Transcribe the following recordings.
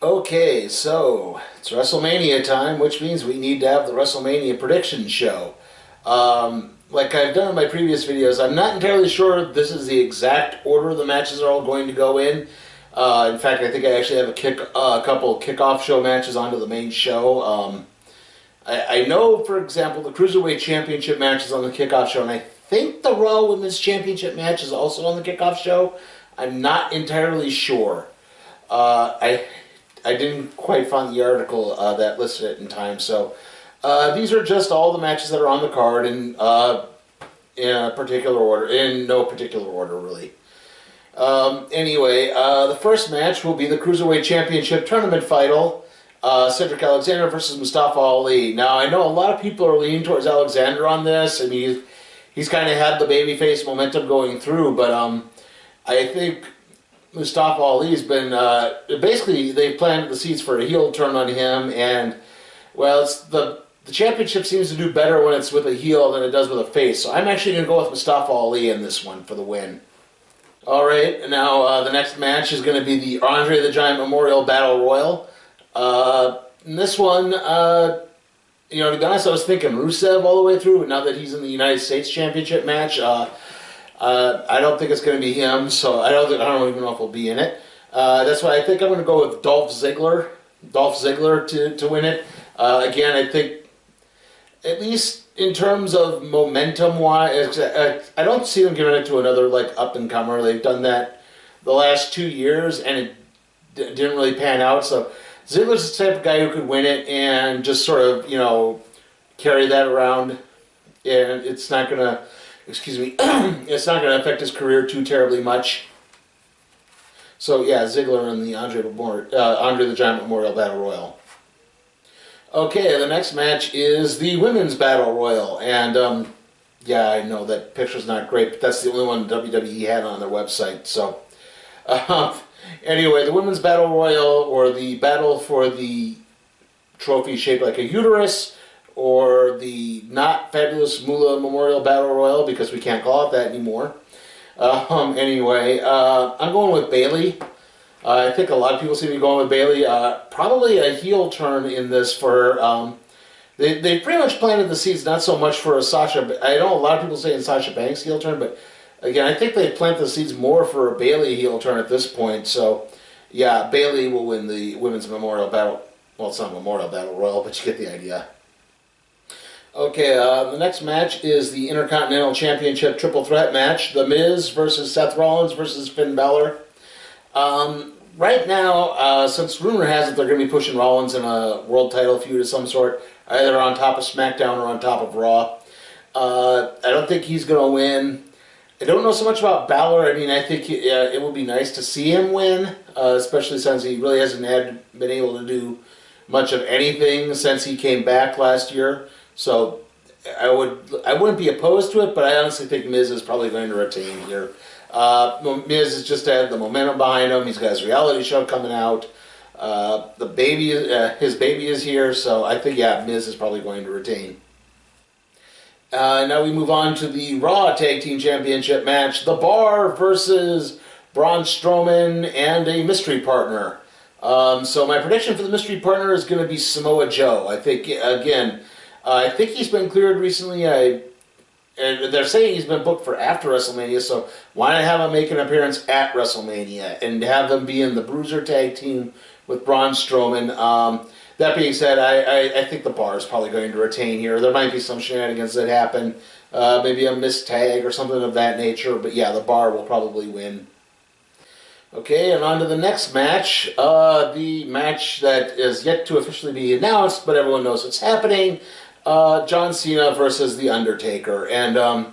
Okay, so it's WrestleMania time, which means we need to have the WrestleMania prediction show. Like I've done in my previous videos, I'm not entirely sure this is the exact order the matches are all going to go in. In fact, I think I actually have a couple kickoff show matches onto the main show. I know, for example, the Cruiserweight Championship match is on the kickoff show, and I think the Raw Women's Championship match is also on the kickoff show. I'm not entirely sure. I didn't quite find the article that listed it in time, so these are just all the matches that are on the card in a particular order, in no particular order, really. Anyway, the first match will be the Cruiserweight Championship Tournament Final. Cedric Alexander versus Mustafa Ali. Now, I know a lot of people are leaning towards Alexander on this. I mean, he's kind of had the babyface momentum going through, but I think Mustafa Ali's been basically they planted the seeds for a heel turn on him, and well, it's the championship seems to do better when it's with a heel than it does with a face. So I'm actually going to go with Mustafa Ali in this one for the win. All right, now the next match is going to be the Andre the Giant Memorial Battle Royal. In this one, to be honest, I was thinking Rusev all the way through, but now that he's in the United States Championship match, I don't think it's going to be him, so I don't even know if he'll be in it. That's why I think I'm going to go with Dolph Ziggler. Dolph Ziggler to win it. Again, I think, at least in terms of momentum-wise, I don't see them giving it to another up-and-comer. They've done that the last 2 years, and it didn't really pan out. So Ziggler's the type of guy who could win it and just sort of, carry that around. And it's not going to, it's not going to affect his career too terribly much. So yeah, Ziggler in the Andre the Giant Memorial Battle Royal. Okay, the next match is the Women's Battle Royal, and yeah, I know that picture's not great, but that's the only one WWE had on their website. So anyway, the Women's Battle Royal, or the battle for the trophy shaped like a uterus, or the not fabulous Moolah Memorial Battle Royal, because we can't call it that anymore. Anyway, I'm going with Bayley. I think a lot of people seem to be going with Bayley. Probably a heel turn in this for her. They pretty much planted the seeds, not so much for a Sasha. I know a lot of people saying Sasha Banks heel turn, but again, I think they planted the seeds more for a Bayley heel turn at this point. So, yeah, Bayley will win the Women's Memorial Battle. Well, it's not Memorial Battle Royal, but you get the idea. Okay, the next match is the Intercontinental Championship Triple Threat match. The Miz versus Seth Rollins versus Finn Balor. Right now, since rumor has it they're going to be pushing Rollins in a world title feud of some sort, either on top of SmackDown or on top of Raw. I don't think he's going to win. I don't know so much about Balor. I mean, I think it would be nice to see him win, especially since he really hasn't been able to do much of anything since he came back last year. So I wouldn't be opposed to it, but I honestly think Miz is probably going to retain here. Miz has just had the momentum behind him. He's got his reality show coming out. His baby is here, so I think, yeah, Miz is probably going to retain. Now we move on to the Raw Tag Team Championship match. The Bar versus Braun Strowman and a mystery partner. So my prediction for the mystery partner is going to be Samoa Joe. I think, again, I think he's been cleared recently. And they're saying he's been booked for after WrestleMania, so why not have him make an appearance at WrestleMania and have them be in the Bruiser Tag Team with Braun Strowman? That being said, I think the Bar is probably going to retain here. There might be some shenanigans that happen, maybe a missed tag or something of that nature, but yeah, the Bar will probably win. Okay, and on to the next match, the match that is yet to officially be announced, but everyone knows it's happening. John Cena versus The Undertaker. And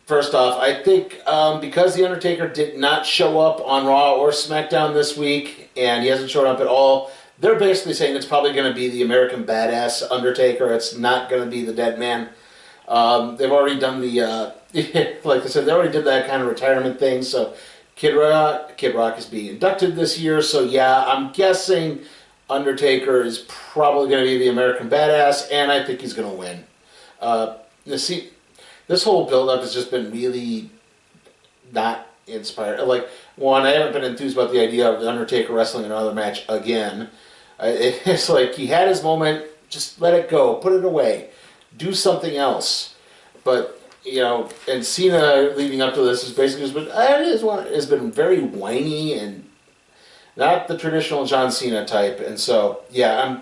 first off, I think because The Undertaker did not show up on Raw or SmackDown this week, and he hasn't shown up at all, they're basically saying it's probably going to be the American Badass Undertaker. It's not going to be the Dead Man. They've already done the, like I said, they already did that kind of retirement thing, so Kid Rock is being inducted this year, so yeah, I'm guessing Undertaker is probably going to be the American Badass, and I think he's going to win. This whole build-up has just been really not inspired. Like, one, I haven't been enthused about the idea of The Undertaker wrestling another match again. It's like, he had his moment, just let it go, put it away, do something else. But, you know, and Cena leading up to this is basically has been very whiny and not the traditional John Cena type. And so, yeah,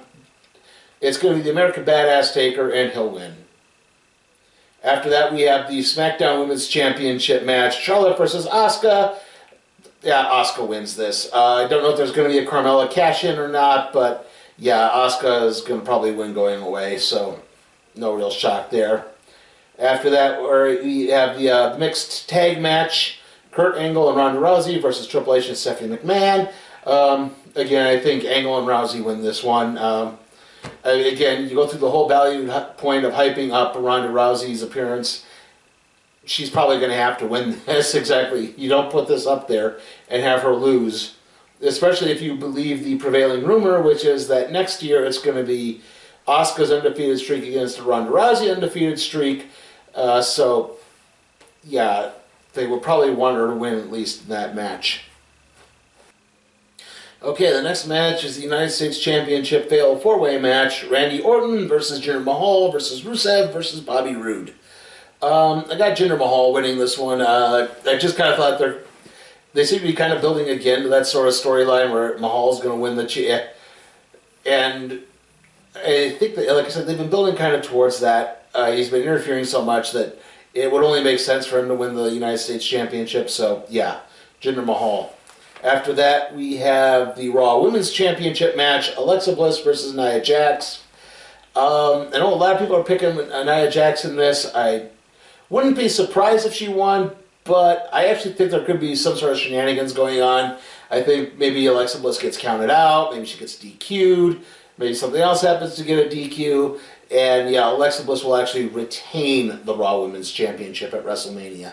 it's going to be the American Badass Taker, and he'll win. After that, we have the SmackDown Women's Championship match, Charlotte versus Asuka. Yeah, Asuka wins this. I don't know if there's going to be a Carmella cash-in or not, but yeah, Asuka is going to probably win going away, so no real shock there. After that, we have the mixed tag match, Kurt Angle and Ronda Rousey versus Triple H and Stephanie McMahon. Again, I think Angle and Rousey win this one. Again, you go through the whole value point of hyping up Ronda Rousey's appearance. She's probably going to have to win this. Exactly. You don't put this up there and have her lose, especially if you believe the prevailing rumor, which is that next year it's going to be Asuka's undefeated streak against the Ronda Rousey undefeated streak. So, yeah, they will probably want her to win at least in that match. Okay, the next match is the United States Championship Fatal 4-Way match. Randy Orton versus Jinder Mahal versus Rusev versus Bobby Roode. I got Jinder Mahal winning this one. I just kind of thought they seem to be kind of building again to that sort of storyline where Mahal's going to win the and I think that, like I said, they've been building kind of towards that. He's been interfering so much that it would only make sense for him to win the United States Championship. So, yeah, Jinder Mahal. After that, we have the Raw Women's Championship match, Alexa Bliss versus Nia Jax. I know a lot of people are picking Nia Jax in this. I wouldn't be surprised if she won, but I actually think there could be some sort of shenanigans going on. I think maybe Alexa Bliss gets counted out, maybe she gets DQ'd, maybe something else happens to get a DQ, and yeah, Alexa Bliss will actually retain the Raw Women's Championship at WrestleMania.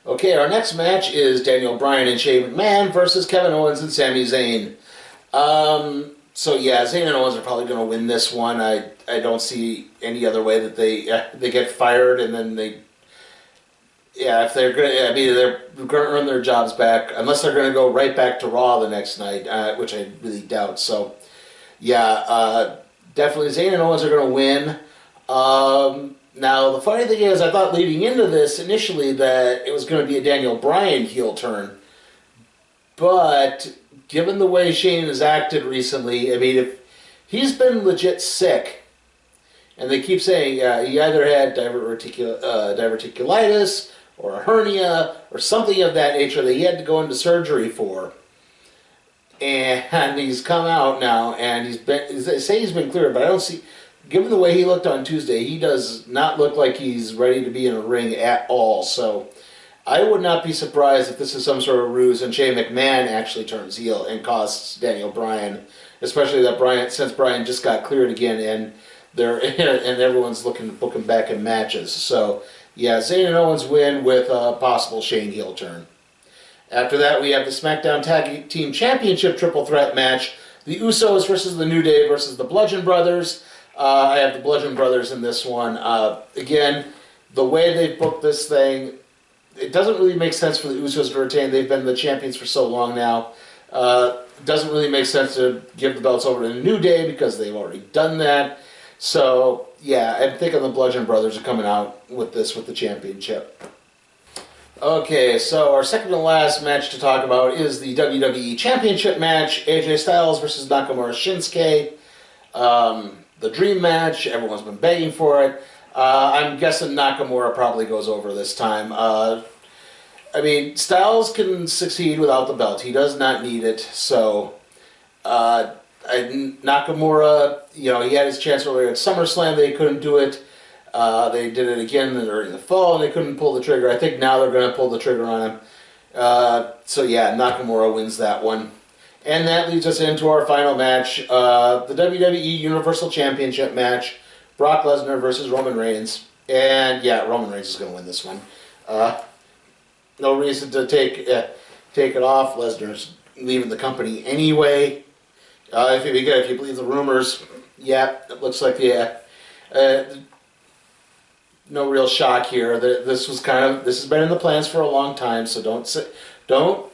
Okay, our next match is Daniel Bryan and Shane McMahon versus Kevin Owens and Sami Zayn. So yeah, Zayn and Owens are probably going to win this one. I don't see any other way that they get fired and then if they're going to, I mean, they're going to earn their jobs back unless they're going to go right back to Raw the next night, which I really doubt. So yeah, definitely Zayn and Owens are going to win. Now, the funny thing is, I thought leading into this initially that it was going to be a Daniel Bryan heel turn. But, given the way Shane has acted recently, I mean, if he's been legit sick, and they keep saying he either had diverticulitis, or a hernia, or something of that nature that he had to go into surgery for. And he's come out now, and they say he's been cleared, but I don't see... Given the way he looked on Tuesday, he does not look like he's ready to be in a ring at all. So I would not be surprised if this is some sort of ruse and Shane McMahon actually turns heel and costs Daniel Bryan, especially that since Bryan just got cleared again and everyone's looking to book him back in matches. So yeah, Zayn and Owens win with a possible Shane heel turn. After that, we have the SmackDown Tag Team Championship Triple Threat match: the Usos versus the New Day versus the Bludgeon Brothers. I have the Bludgeon Brothers in this one. Again, the way they've booked this thing, it doesn't really make sense for the Usos to retain. They've been the champions for so long now. It doesn't really make sense to give the belts over to the New Day because they've already done that. So, yeah, I'm thinking the Bludgeon Brothers are coming out with this with the championship. Okay, so our second to last match to talk about is the WWE Championship match, AJ Styles versus Nakamura Shinsuke. The dream match, everyone's been begging for it. I'm guessing Nakamura probably goes over this time. I mean, Styles can succeed without the belt. He does not need it. So, Nakamura, you know, he had his chance earlier at SummerSlam. They couldn't do it. They did it again during the fall, and they couldn't pull the trigger. I think now they're going to pull the trigger on him. So, yeah, Nakamura wins that one. And that leads us into our final match, the WWE Universal Championship match, Brock Lesnar versus Roman Reigns. And yeah, Roman Reigns is going to win this one. No reason to take it off. Lesnar's leaving the company anyway. If you believe the rumors, yeah, it looks like no real shock here. This has been in the plans for a long time. So don't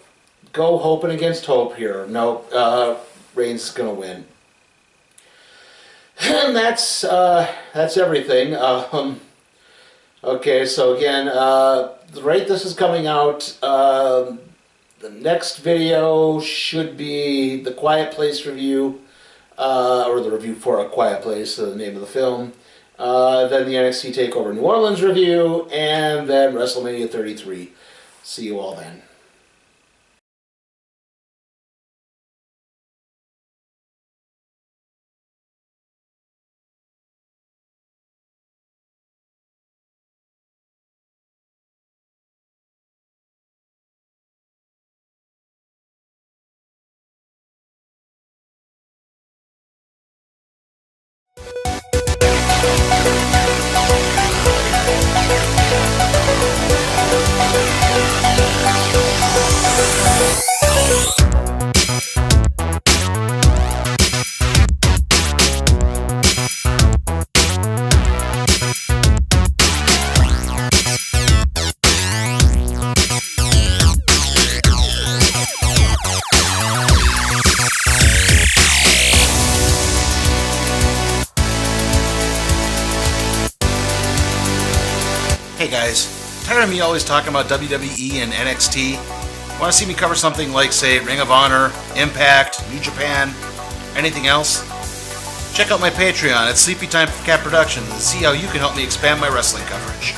go hoping against hope here. No, Reigns is gonna win, and that's everything. Okay, so again, right, this is coming out. The next video should be the Quiet Place review, or the review for A Quiet Place, the name of the film. Then the NXT TakeOver New Orleans review, and then WrestleMania 33. See you all then. Hey guys, tired of me always talking about WWE and NXT? Want to see me cover something like, say, Ring of Honor, Impact, New Japan, anything else? Check out my Patreon at Sleepy Time Cat Productions and see how you can help me expand my wrestling coverage.